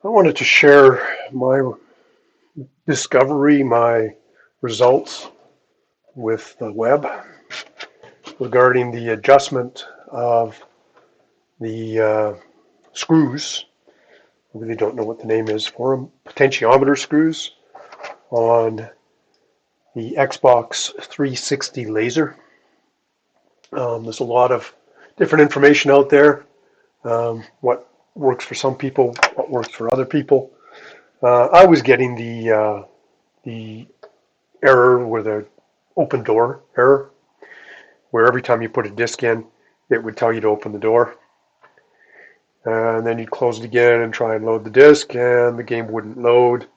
I wanted to share my discovery, my results with the web regarding the adjustment of the screws. I really don't know what the name is for them. Potentiometer screws on the Xbox 360 laser. There's a lot of different information out there. What works for some people, what works for other people. I was getting the error with the open door error, where every time you put a disk in, it would tell you to open the door. And then you'd close it again and try and load the disk, and the game wouldn't load,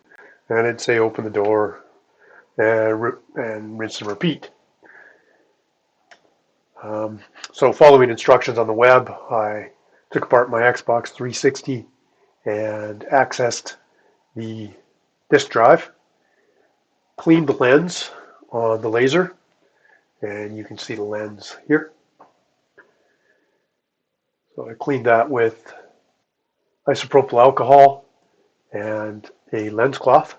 and it'd say open the door and rinse and repeat. So following instructions on the web, I took apart my Xbox 360 and accessed the disk drive, cleaned the lens on the laser, and you can see the lens here. So I cleaned that with isopropyl alcohol and a lens cloth.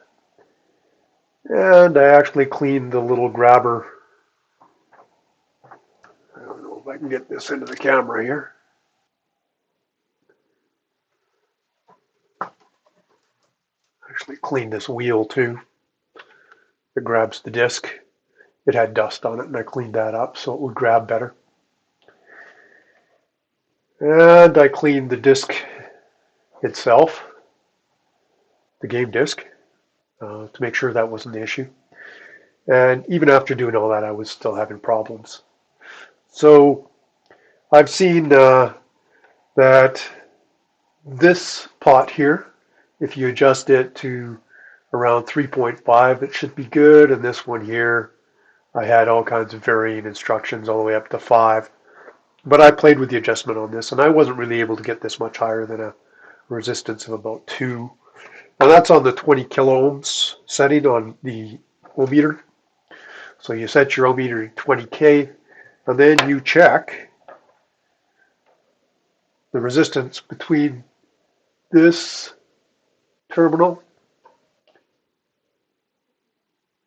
And I actually cleaned the little grabber. I don't know if I can get this into the camera here. Actually cleaned this wheel too. It grabs the disc. It had dust on it, and I cleaned that up so it would grab better. And I cleaned the disc itself, the game disc, to make sure that wasn't the issue. And even after doing all that, I was still having problems. So I've seen that this pot here, if you adjust it to around 3.5, it should be good. And this one here, I had all kinds of varying instructions all the way up to 5. But I played with the adjustment on this, and I wasn't really able to get this much higher than a resistance of about 2. Now that's on the 20 kilo ohms setting on the ohm meter. So you set your ohm meter to 20K, and then you check the resistance between this terminal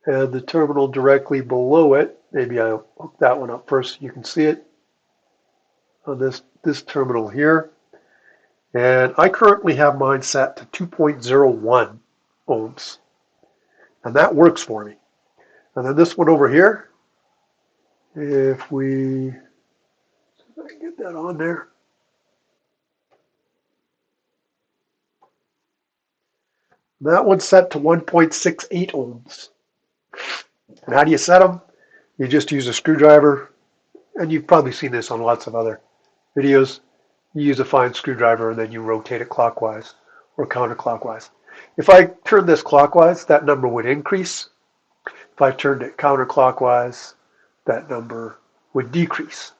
and the terminal directly below it. Maybe I'll hook that one up first so you can see it on this terminal here. And I currently have mine set to 2.01 ohms. And that works for me. And then this one over here, if we, see if I can get that on there. That one's set to 1.68 ohms. And how do you set them? You just use a screwdriver, and you've probably seen this on lots of other videos. You use a fine screwdriver and then you rotate it clockwise or counterclockwise. If I turn this clockwise, that number would increase. If I turned it counterclockwise, that number would decrease.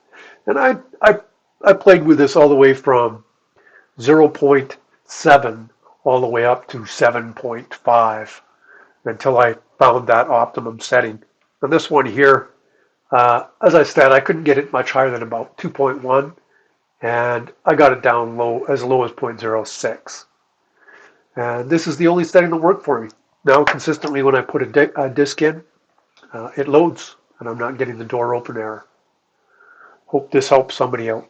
And I played with this all the way from 0.7 all the way up to 7.5 until I found that optimum setting. And this one here, as I said, I couldn't get it much higher than about 2.1, and I got it down low as 0.06. And this is the only setting that worked for me. Now consistently when I put a disc in, it loads, and I'm not getting the door open error. Hope this helps somebody out.